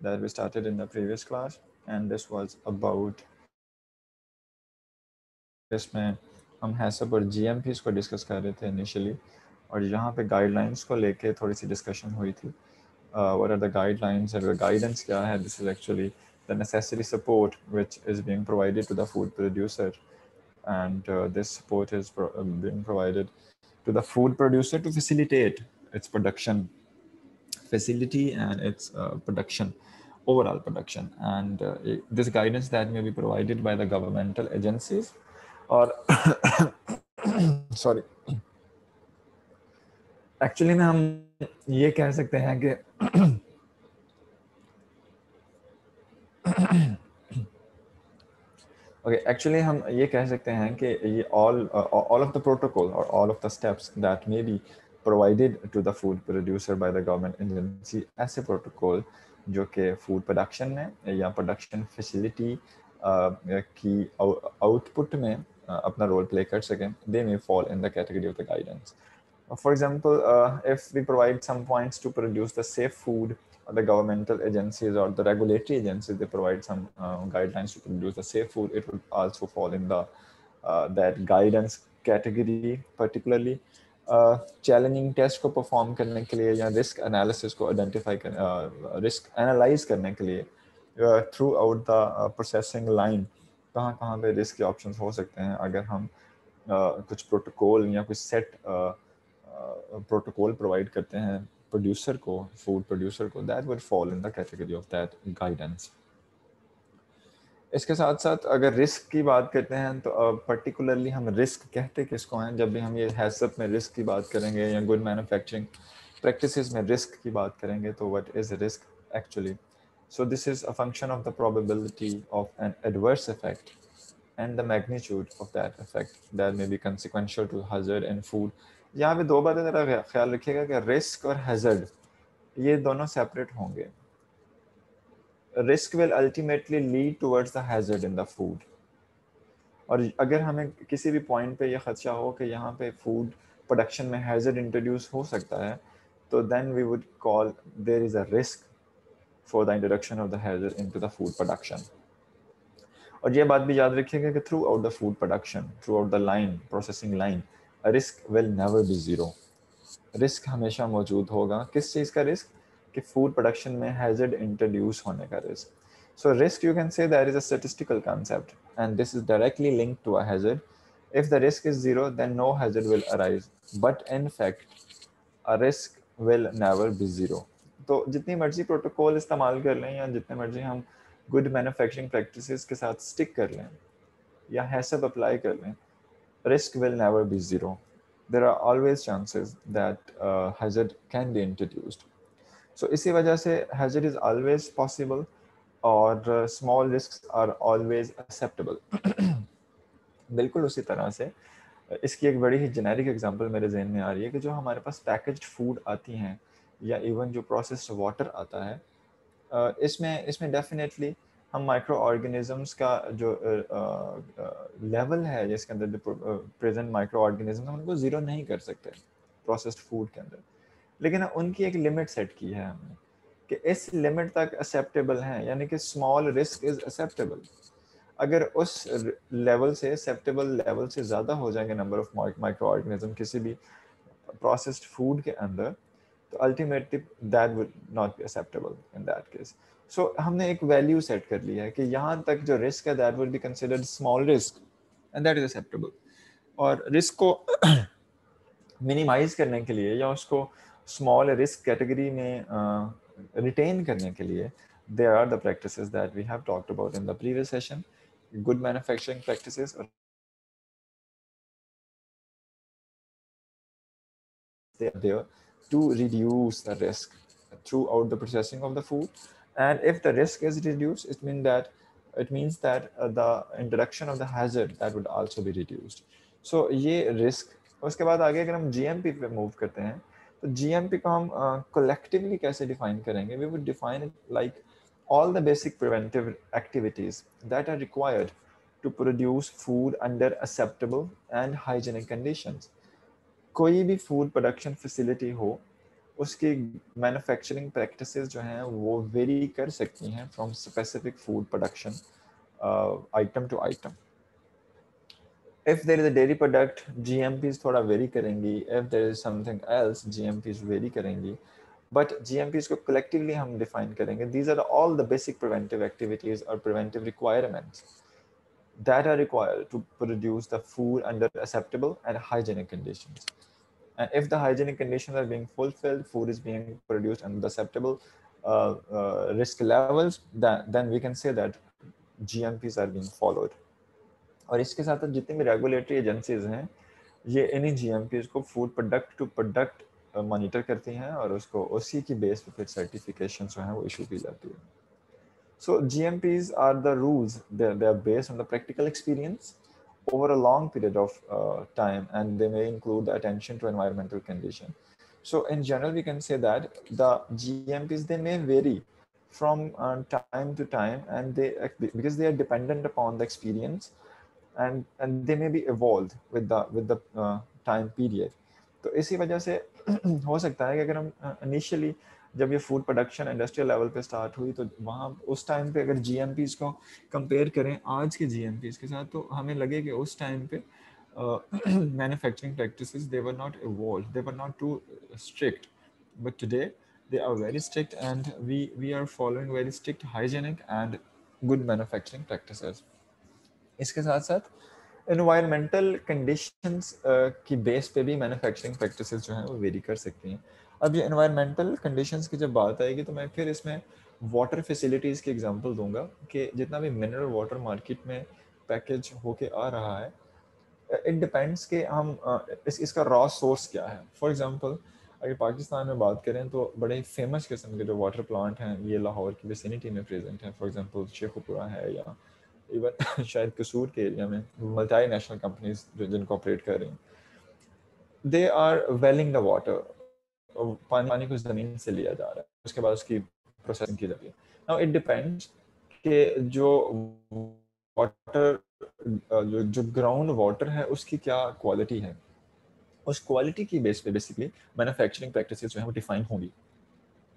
that we started in the previous class, and this was about इसमें हम हैसप और GMPs को डिस्कस कर रहे थे इनिशियली, और यहाँ पे गाइडलाइंस को लेके थोड़ी सी डिस्कशन हुई थी. What are the guidelines and the guidance क्या है? This is actually the necessary support which is being provided to the food producer, and this support is being provided to the food producer to facilitate its production facility and its production, overall production, and this guidance that may be provided by the governmental agencies or sorry, actually में हम ये कह सकते हैं कि okay, actually हम ये कह सकते हैं कि ये ऑल ऑफ द प्रोटोकॉल और all of the steps that may be provided to the food producer by the government agency, ऐसे प्रोटोकॉल जो कि फूड प्रोडक्शन में या प्रोडक्शन फैसिलिटी की आउटपुट में अपना रोल प्ले कर सकें, they may fall in the category of the guidance. For example, if we provide some points to produce the safe food, or the governmental agencies or the regulatory agencies, they provide some guidelines to produce the safe food, it would also fall in the that guidance category. Particularly challenging test को perform करने के लिए या risk analysis को identify risk analyze करने के लिए through out the processing line कहाँ पे risk के options हो सकते हैं. अगर हम कुछ प्रोटोकॉल या कुछ सेट प्रोटोकॉल प्रोवाइड करते हैं प्रोड्यूसर को, फूड प्रोड्यूसर को, that would fall in the category of that guidance. इसके साथ साथ अगर रिस्क की बात करते हैं तो पर्टिकुलरली हम रिस्क कहते किसको हैं? जब भी हम ये हैसप में रिस्क की बात करेंगे या गुड मैन्युफैक्चरिंग प्रैक्टिसेस में रिस्क की बात करेंगे, तो what is risk actually? So this is a function of the probability of an adverse effect and the magnitude of that effect that may be consequential to hazard in food. यहाँ पे दो बातें ज़रा ख्याल रखिएगा कि रिस्क और hazard ये दोनों सेपरेट होंगे. Risk will ultimately lead towards the hazard in the food, और अगर हमें किसी भी पॉइंट पे ये खदशा हो कि यहाँ पे फूड प्रोडक्शन में हैजर्ड इंट्रोड्यूस हो सकता है, तो then we would call there is a risk for the introduction of the hazard into the food production. और ये बात भी याद रखिएगा कि throughout the food production, throughout the line, processing line, risk will never be zero. Risk हमेशा मौजूद होगा. किस चीज़ का रिस्क? कि फूड प्रोडक्शन में हैजर्ड इंट्रोड्यूस होने का risk. So risk, you can say that is a statistical concept and this is directly linked to a hazard. If the risk is zero, then no hazard will arise, but in fact a risk will never be zero. तो जितनी मर्जी protocol इस्तेमाल कर लें या जितने मर्जी हम गुड मैन्युफैक्चरिंग प्रैक्टिसेस के साथ स्टिक कर लें या हैसब अप्लाई कर लें, risk will never be zero. There are always chances that hazard can be introduced. So इसी वजह से hazard is always possible और small risks are always acceptable. बिल्कुल उसी तरह से इसकी एक बड़ी ही जेनेरिक एग्जांपल मेरे जहन में आ रही है कि जो हमारे पास पैकेज्ड फूड आती हैं या इवन जो प्रोसेस्ड वाटर आता है, इसमें इसमें डेफिनेटली हम माइक्रो ऑर्गेनिजम्स का जो लेवल है जिसके अंदर जो प्रेजेंट माइक्रो ऑर्गेनिज्म है उनको ज़ीरो नहीं कर सकते प्रोसेस्ड फूड के अंदर, लेकिन उनकी एक लिमिट सेट की है हमने कि इस लिमिट तक एक्सेप्टेबल हैं, यानी कि स्मॉल रिस्क इज़ एक्सेप्टेबल. अगर उस लेवल से एक्सेप्टेबल लेवल से ज़्यादा हो जाएंगे नंबर ऑफ माइक्रो ऑर्गेनिज्म किसी भी प्रोसेस्ड फूड के अंदर, तो ultimately that would not be acceptable in that case. So हमने एक वैल्यू सेट कर लिया है कि यहाँ तक जो रिस्क है that would be considered small risk and that is acceptable. और रिस्क को मिनिमाइज करने के लिए या उसको स्मॉल रिस्क कैटेगरी में रिटेन करने के लिए there are the practices that we have talked about in the previous session, good manufacturing practices, they are there to reduce the risk throughout the processing of the food. And if the risk is reduced, it means that the introduction of the hazard that would also be reduced. So ये risk. उसके बाद आगे अगर हम GMP पे move करते हैं तो GMP को हम collectively कैसे define करेंगे? We would define it like all the basic preventive activities that are required to produce food under acceptable and hygienic conditions. कोई भी फूड प्रोडक्शन फैसिलिटी हो उसकी मैन्युफैक्चरिंग प्रैक्टिसेस जो हैं वो वेरी कर सकती हैं from specific food production item to item. If there is a dairy product, GMPs थोड़ा vary करेंगी. If there is something else, GMPs vary करेंगी. But GMPs को collectively हम define करेंगे. These are all the basic preventive activities or preventive requirements that are required to produce the food under acceptable and hygienic conditions. And if the hygienic conditions are being fulfilled, food is being produced under acceptable risk levels, then we can say that GMPs are being followed. और इसके साथ जितनी भी regulatory agencies हैं ये इन्हीं GMPs को food product to product monitor करती हैं और उसको उसी की बेस पे फिर सर्टिफिकेशन जो है वो इशू की जाती है. So GMPs are the rules they are based on the practical experience over a long period of time, and they may include the attention to environmental condition. So in general we can say that the GMPs they may vary from time to time, and they because they are dependent upon the experience and they may be evolved with the time period. तो इसी वजह से हो सकता है कि अगर हम इनिशियली जब ये फूड प्रोडक्शन इंडस्ट्रियल लेवल पे स्टार्ट हुई तो वहाँ उस टाइम पे अगर जीएमपीज को कंपेयर करें आज के जीएमपीज के साथ तो हमें लगे कि उस टाइम पे manufacturing practices they were not evolved, they were not too strict, but today they are very strict, and we are following very strict hygienic and good manufacturing practices. इसके साथ साथ एनवायरमेंटल कंडीशंस की base पे भी manufacturing practices जो हैं वो very कर सकती हैं. अब ये एनवायरमेंटल कंडीशंस की जब बात आएगी तो मैं फिर इसमें वाटर फैसिलिटीज़ की एग्जांपल दूंगा कि जितना भी मिनरल वाटर मार्केट में पैकेज होके आ रहा है इट डिपेंड्स कि हम इसका रॉ सोर्स क्या है. फॉर एग्जांपल अगर पाकिस्तान में बात करें तो बड़े फेमस किस्म के जो वाटर प्लांट हैं ये लाहौर की विसिनिटी में प्रेजेंट हैं. फॉर एग्जांपल शेखुपुरा है या इवन शायद कसूर के एरिया में मल्टी नेशनल कंपनीज जिनको ऑपरेट कर रही हैं, they are welling the water. पानी को ज़मीन से लिया जा रहा है, उसके बाद उसकी प्रोसेसिंग की जाती है. नाउ इट डिपेंड्स कि जो वाटर जो ग्राउंड वाटर है उसकी क्या क्वालिटी है. उस क्वालिटी की बेस पे बेसिकली मैन्युफैक्चरिंग प्रैक्टिसेस जो है वो डिफाइन होंगी.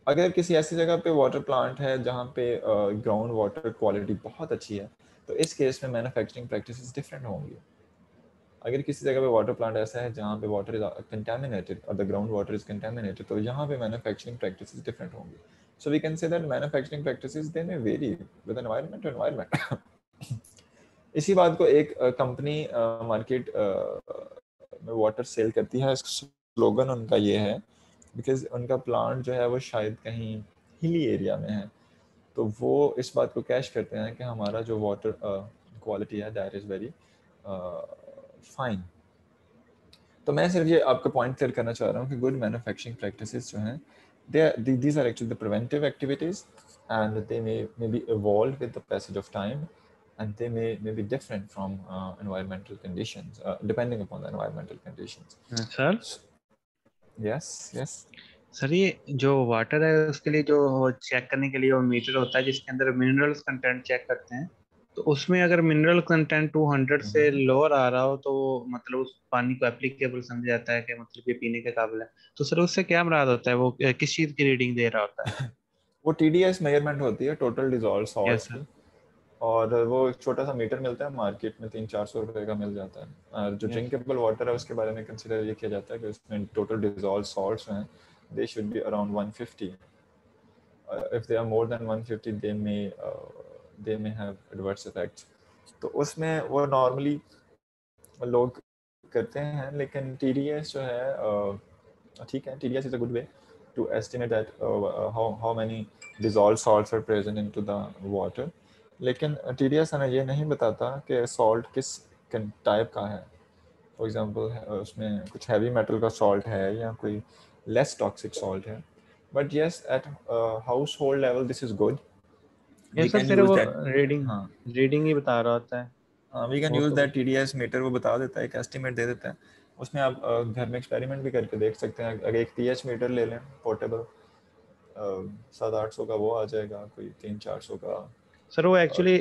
अगर किसी ऐसी जगह पे वाटर प्लांट है जहाँ पे ग्राउंड वाटर क्वालिटी बहुत अच्छी है तो इस केस में मैन्युफैक्चरिंग प्रैक्टिसेस डिफरेंट होंगी. अगर किसी जगह पे वाटर प्लांट ऐसा है जहाँ पे वाटर इज कंटेमिनेटेड और the ground water is contaminated तो यहाँ पे मैन्युफैक्चरिंग प्रैक्टिसेस डिफरेंट होंगी. So we can say that manufacturing practices they may vary with environment to environment. इसी बात को एक कंपनी मार्केट में वाटर सेल करती है, स्लोगन उनका ये है बिकॉज उनका प्लांट जो है वो शायद कहीं हिली एरिया में है तो वो इस बात को कैश करते हैं कि हमारा जो वाटर क्वालिटी है दैट इज़ वेरी फाइन. तो मैं सिर्फ ये आपका पॉइंट क्लियर करना चाह रहा हूँ कि गुड मैन्युफैक्चरिंग प्रैक्टिसेस जो हैं these are actually the preventive activities and they may be evolved with the passage of time and they may be different from environmental conditions depending upon the environmental conditions. Sir yes sir ये जो water है उसके लिए जो check करने के लिए वो मीटर होता है जिसके अंदर मिनरल्स कंटेंट चेक करते हैं, तो उसमें अगर मिनरल कंटेंट 200 से लोअर आ रहा हो तो मतलब उस पानी को एप्लीकेबल समझा जाता है कि मतलब ये पीने के काबिल है. तो सर उससे क्या मुराद होता है, वो किस चीज की रीडिंग दे रहा होता है? वो TDS मेजरमेंट होती है total dissolve yes salts sir. की. और वो एक छोटा सा मीटर मिलता है मार्केट में 300-400 रुपए का मिल जाता है. और जो यस. ड्रिंकेबल वाटर है उसके बारे में कंसिडर ये किया जाता है कि उसमें टोटल डिजॉल्व सॉल्ट्स हैं they should be around 150. if they are more than 150 they may have adverse effects. तो उसमें वो नॉर्मली लोग करते हैं लेकिन TDS जो है ठीक है, TDS is a good way to estimate that how many dissolved salts are present into the water. लेकिन TDS हमें ये नहीं बताता कि सॉल्ट किस टाइप का है. फॉर एग्जांपल उसमें कुछ हैवी मेटल का सॉल्ट है या कोई लेस टॉक्सिक सॉल्ट है. But yes at household level this is good. We yes sir, can फिर यूज वो दैट. रीडिंग हाँ रीडिंग ही बता रहा होता है वी कैन वो यूज तो. That TDS meter. वो बता देता है, एक एस्टिमेट दे देता है. उसमें आप घर में एक्सपेरिमेंट भी करके देख सकते हैं. अगर एक pH मीटर ले लें पोर्टेबल 700-800 का वो आ जाएगा, कोई 300-400 का. सर वो और एक्चुअली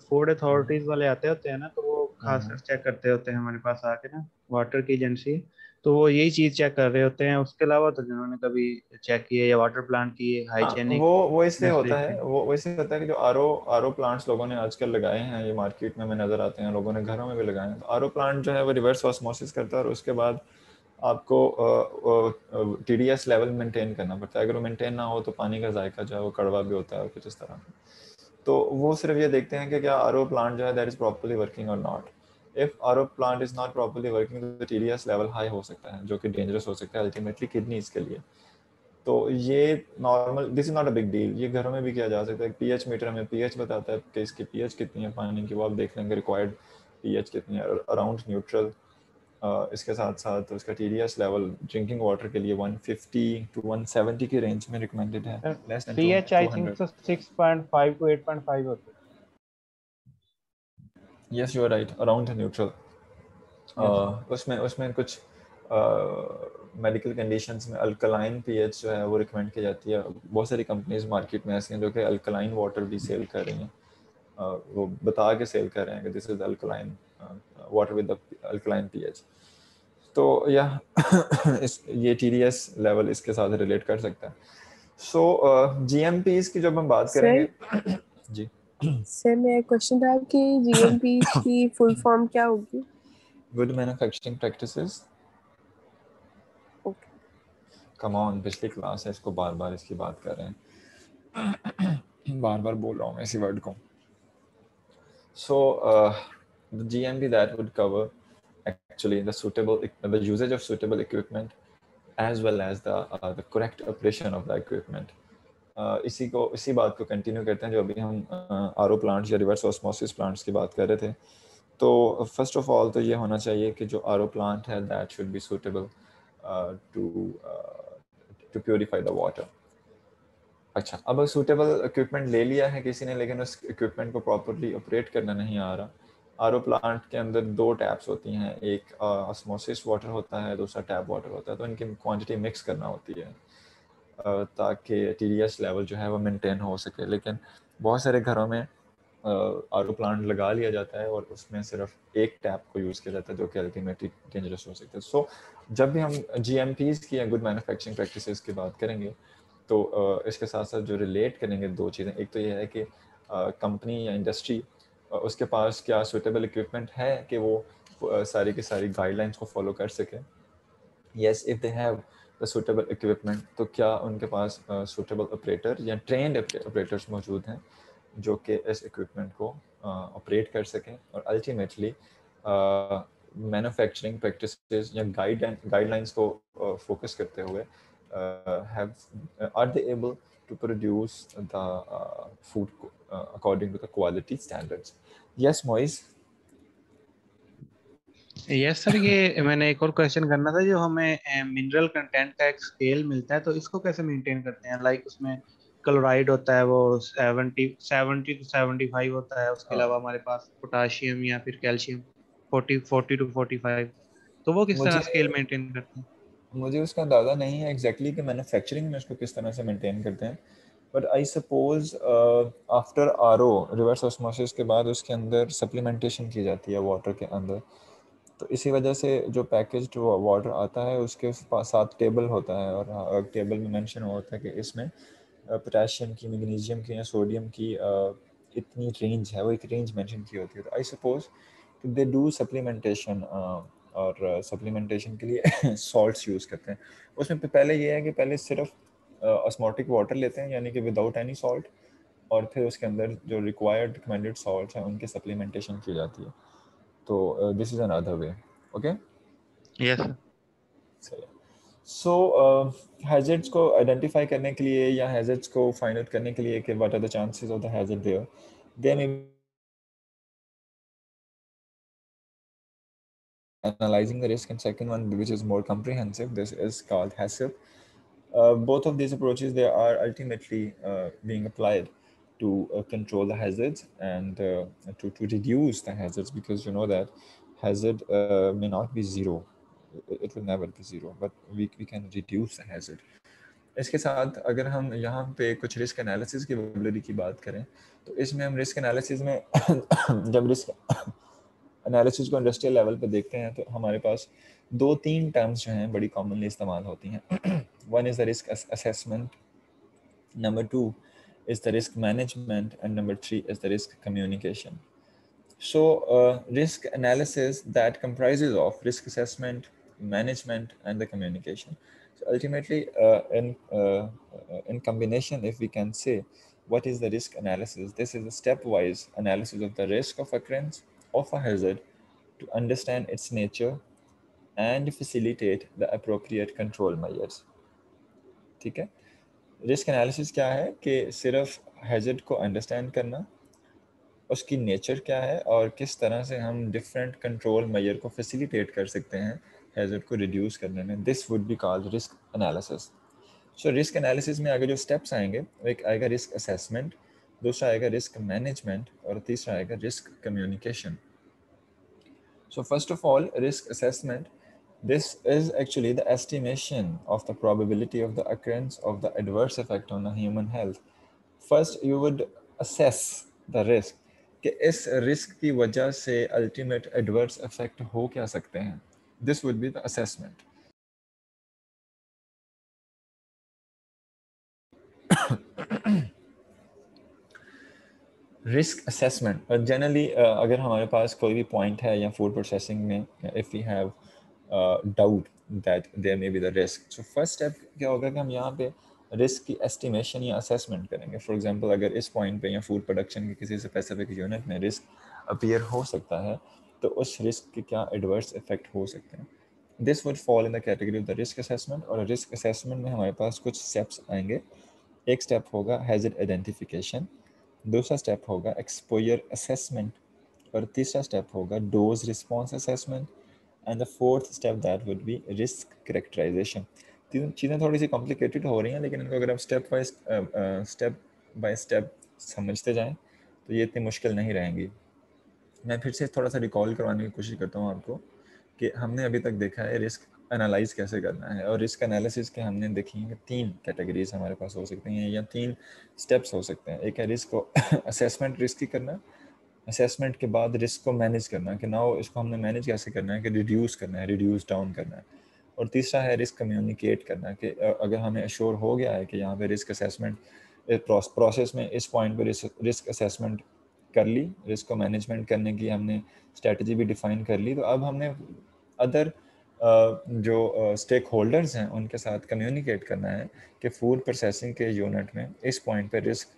फूड अथॉरिटीज वाले आते होते हैं ना, तो वो खास हम्म, चेक करते होते हैं हमारे पास आके ना, वाटर की एजेंसी. तो वो यही चीज चेक कर रहे होते हैं। उसके अलावा तो जिन्होंने कभी चेक किए या वाटर प्लांट की हाँ, हाइजेनिक वो इसलिए होता है, फैसिलिटी। वो इसलिए होता है कि जो आर ओ प्लांट्स लोगों ने आजकल लगाए हैं, ये मार्केट में हमें नज़र आते हैं, लोगों ने घरों में भी लगाए हैं। तो आर ओ प्लांट जो है वो रिवर्स ऑस्मोसिस करता है और उसके बाद आपको TDS लेवल मेंटेन करना पड़ता है। अगर वो मेंटेन ना हो तो पानी का जायका जो है वो कड़वा भी होता है और कुछ इस तरह का। तो वो सिर्फ ये देखते हैं कि क्या आर ओ प्लांट जो है दैट इज़ प्रॉपरली वर्किंग और not. If R O plant is not properly working तो TDS लेवल हाई हो सकता है, जो कि डेंजरस हो सकता है अल्टीमेटली किडनीज के लिए। तो ये normal, this is not a big deal, ये घरों में भी किया जा सकता है। पीएच मीटर में पीएच बताता है कि इसकी पीएच कितनी है पानी की, वो आप देख लेंगे रिक्वायर्ड पीएच कितनी है, अराउंड न्यूट्रल। इसके साथ साथ उसका TDS लेवल ड्रिंकिंग वाटर के लिए 150 टू 170 की रेंज में रिकमेंडेड है, less than pH I think 200। तो 6.5 टू 8.5 होता yes you are right, around neutral. है। यस। उसमें उसमें कुछ मेडिकल कंडीशंस में अल्कलाइन पीएच जो है वो रिकमेंड की जाती है। बहुत सारी कंपनीज मार्केट में ऐसी हैं जो कि अल्कलाइन वाटर भी सेल कर रही हैं। वो बता के सेल कर रहे हैं कि this is alkaline water with alkaline pH. तो या इस ये TDS लेवल इसके साथ रिलेट कर सकता है। सो GMPs की जब हम बात सर करेंगे जी, सर मेरा क्वेश्चन था कि GMP की फुल फॉर्म क्या होगी? Good manufacturing practices. Okay. Come on, पिछली क्लास है, इसको बार बार इसकी बात कर रहे हैं, बार बार बोल रहा हूँ मैं इसी वर्ड को। So the GMP that would cover actually the usage of suitable equipment as well as the correct operation of the equipment. इसी बात को कंटिन्यू करते हैं जो अभी हम आर ओ प्लांट्स या रिवर्स ऑस्मोसिस प्लांट्स की बात कर रहे थे। तो फर्स्ट ऑफ ऑल तो ये होना चाहिए कि जो आर ओ प्लांट है that should be suitable to to purify the water. अच्छा, अब सूटेबल इक्विपमेंट ले लिया है किसी ने, लेकिन उस इक्विपमेंट को प्रॉपरली ऑपरेट करना नहीं आ रहा। आरओ प्लांट के अंदर दो टैप्स होती हैं, एक ऑस्मोसिस वाटर होता है, दूसरा टैप वाटर होता है। तो इनकी क्वांटिटी मिक्स करना होती है ताकि TDS लेवल जो है वो मेंटेन हो सके। लेकिन बहुत सारे घरों में आरओ प्लांट लगा लिया जाता है और उसमें सिर्फ एक टैप को यूज़ किया जाता है, जो कि अल्टीमेटली डेंजरस हो सकता है। सो जब भी हम GMPs की या गुड मैन्युफैक्चरिंग प्रैक्टिसेस की बात करेंगे तो इसके साथ साथ जो रिलेट करेंगे दो चीज़ें, एक तो ये है कि कंपनी या इंडस्ट्री उसके पास क्या सूटेबल इक्विपमेंट है कि वो सारी की सारी गाइडलाइंस को फॉलो कर सके। Yes, if they have the suitable equipment तो क्या उनके पास सूटेबल ऑपरेटर या ट्रेंड ऑपरेटर्स मौजूद हैं जो कि इस इक्विपमेंट को ऑपरेट कर सकें और अल्टीमेटली मैन्युफैक्चरिंग प्रैक्टिसेस या गाइडलाइंस को फोकस करते हुए are they able to produce the food according to the quality standards? Yes, Moise. Yes sir, ये मैंने एक और क्वेश्चन करना था। जो हमें मिनरल कंटेंट का एक स्केल मिलता है, तो इसको कैसे मेंटेन करते हैं? लाइक उसमें क्लोराइड होता है, वो 70 टू 75 होता है। उसके अलावा हमारे पास पोटाशियम या फिर कैल्शियम 40 टू 45। तो वो किस तरह मुझे स्केल मेंटेन करते हैं? मुझे उसका अंदाज़ा नहीं है एग्जैक्टली कि मैन्युफैक्चरिंग में उसको किस तरह से मेंटेन करते हैं। But I suppose after RO reverse osmosis के बाद उसके अंदर सप्लीमेंटेशन की जाती है वाटर के अंदर। तो इसी वजह से जो पैकेज्ड वाटर आता है उसके साथ टेबल होता है और टेबल में मेंशन होता है कि इसमें पोटेशियम की, मैग्नीशियम की या सोडियम की इतनी रेंज है, वो एक रेंज मेंशन की होती है। तो I suppose they do supplementation और सप्लीमेंटेशन के लिए सॉल्ट्स यूज़ करते हैं। उसमें पहले ये है कि पहले सिर्फ ऑस्मोटिक वाटर लेते हैं यानी कि विदाउट एनी सॉल्ट, और फिर उसके अंदर जो रिक्वायर्ड रिकमेंडेड सॉल्ट्स हैं उनकी सप्लीमेंटेशन की जाती है। तो this is another way. Okay, yes सही है। सो हैजर्ड्स को आइडेंटिफाई करने के लिए या हैजर्ड्स को फाइंड आउट करने के लिए कि what are the chances of the hazard there may analyzing the risk, and second one which is more comprehensive, this is called HACCP. Both of these approaches, they are ultimately being applied to control the hazards and to reduce the hazards, because you know that hazard may not be zero, it will never be zero, but we can reduce the hazard. इसके साथ अगर हम यहाँ पे कुछ risk analysis की vocabulary की बात करें तो इसमें हम रिस्क एनालिसिस में जब रिस्क एनालिसिस को इंडस्ट्रियल लेवल पे देखते हैं तो हमारे पास 2-3 टर्म्स जो हैं बड़ी कॉमनली इस्तेमाल होती हैं. One is the risk assessment, number 2 is the risk management, and number 3 is the risk communication. So risk analysis that comprises of risk assessment, management, and the communication. So ultimately, in combination, if we can say what is the risk analysis, this is a stepwise analysis of the risk of occurrence of a hazard to understand its nature and facilitate the appropriate control measures. ठीक है. Risk analysis क्या है कि सिर्फ hazard को understand करना, उसकी nature क्या है और किस तरह से हम डिफरेंट कंट्रोल मेजर को फैसिलिटेट कर सकते हैं हैजर्ड को रिड्यूस करने में. This would be called risk analysis. So risk analysis में आगे जो स्टेप्स आएंगे, एक आएगा रिस्क असेसमेंट, दूसरा आएगा रिस्क मैनेजमेंट और तीसरा आएगा risk communication. So first of all risk assessment. This is actually the estimation of the probability of the occurrence of the adverse effect on the human health. First, you would assess the risk कि इस risk की वजह से ultimate adverse effect हो क्या सकते हैं. This would be the assessment. Risk assessment generally अगर हमारे पास कोई भी पॉइंट है या फूड प्रोसेसिंग में, if we have doubt that there may be the risk, so first step क्या होगा कि हम यहाँ पे रिस्क की एस्टिमेशन या असेसमेंट करेंगे. फॉर एग्जांपल अगर इस पॉइंट पे या फूड प्रोडक्शन के किसी स्पेसिफिक यूनिट में रिस्क अपीयर हो सकता है तो उस रिस्क के क्या एडवर्स इफेक्ट हो सकते हैं. This would fall in the category of the risk assessment. और रिस्क असेसमेंट में हमारे पास कुछ स्टेप्स आएंगे. एक स्टेप होगा हैजर्ड आइडेंटिफिकेशन, दूसरा स्टेप होगा एक्सपोजर असेसमेंट और तीसरा स्टेप होगा dose response assessment and the fourth step that would be risk characterization. तीन चीज़ें थोड़ी सी कॉम्प्लिकेटेड हो रही हैं लेकिन इनको अगर आप स्टेप बाय स्टेप समझते जाएं तो ये इतनी मुश्किल नहीं रहेंगी. मैं फिर से थोड़ा सा रिकॉल करवाने की कोशिश करता हूँ आपको कि हमने अभी तक देखा है रिस्क एनालाइज कैसे करना है, और रिस्क एनालिसिस के हमने देखी हैं 3 कैटेगरीज हमारे पास हो सकती हैं या 3 स्टेप्स हो सकते हैं. एक है रिस्क को असेसमेंट रिस्क की करना, असेसमेंट के बाद रिस्क को मैनेज करना कि नाउ इसको हमने मैनेज कैसे करना है कि रिड्यूस करना है, रिड्यूस डाउन करना है. और तीसरा है रिस्क कम्युनिकेट करना कि अगर हमें अश्योर हो गया है कि यहाँ पे रिस्क असेसमेंट प्रोसेस में इस पॉइंट पर रिस्क असेसमेंट कर ली, रिस्क को मैनेजमेंट करने की हमने स्ट्रेटजी भी डिफाइन कर ली, तो अब हमने अदर जो स्टेक होल्डर्स हैं उनके साथ कम्युनिकेट करना है कि फूड प्रोसेसिंग के यूनिट में इस पॉइंट पे रिस्क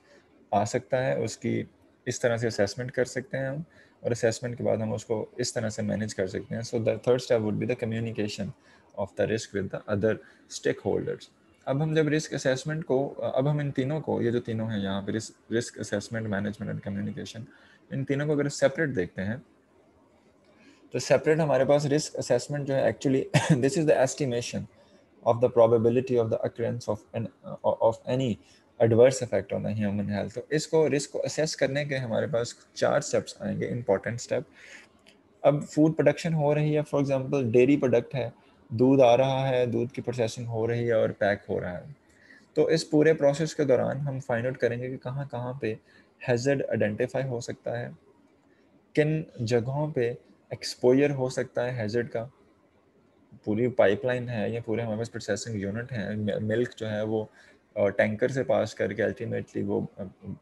आ सकता है, उसकी इस तरह से असेसमेंट कर सकते हैं हम, और असेसमेंट के बाद हम उसको इस तरह से मैनेज कर सकते हैं. So the third step would be the communication of the risk with the other stakeholders. अब हम जब रिस्क असेसमेंट को, अब हम इन तीनों को, ये जो तीनों हैं यहाँ पे risk assessment, management and communication, इन तीनों को अगर सेपरेट देखते हैं तो सेपरेट हमारे पास रिस्क असेसमेंट जो है actually this is the estimation of the probability of the occurrence of any adverse effect on the human health. तो इसको रिस्क को असेस करने के हमारे पास 4 स्टेप्स आएंगे, इंपॉर्टेंट स्टेप. अब फूड प्रोडक्शन हो रही है, फॉर एग्जांपल डेयरी प्रोडक्ट है, दूध आ रहा है, दूध की प्रोसेसिंग हो रही है और पैक हो रहा है. तो इस पूरे प्रोसेस के दौरान हम फाइंड आउट करेंगे कि कहाँ कहाँ पे हैजर्ड आइडेंटिफाई हो सकता है, किन जगहों पे एक्सपोजर हो सकता है हैजर्ड का. पूरी पाइपलाइन है या पूरे हमारे पास प्रोसेसिंग यूनिट है, मिल्क जो है वो टैंकर से पास करके अल्टीमेटली वो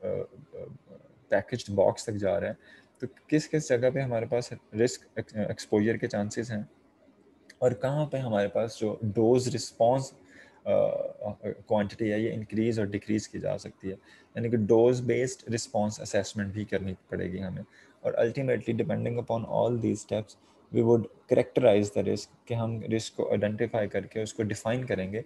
पैकेज्ड बॉक्स तक जा रहा है. तो किस किस जगह पे हमारे पास रिस्क एक्सपोजर के चांसेस हैं और कहाँ पे हमारे पास जो डोज रिस्पॉन्स क्वांटिटी है ये इंक्रीज़ और डिक्रीज़ की जा सकती है. यानी कि डोज बेस्ड रिस्पॉन्स असेसमेंट भी करनी पड़ेगी हमें. और ultimately depending upon all these steps we would characterize the risk कि हम रिस्क को आइडेंटिफाई करके उसको डिफाइन करेंगे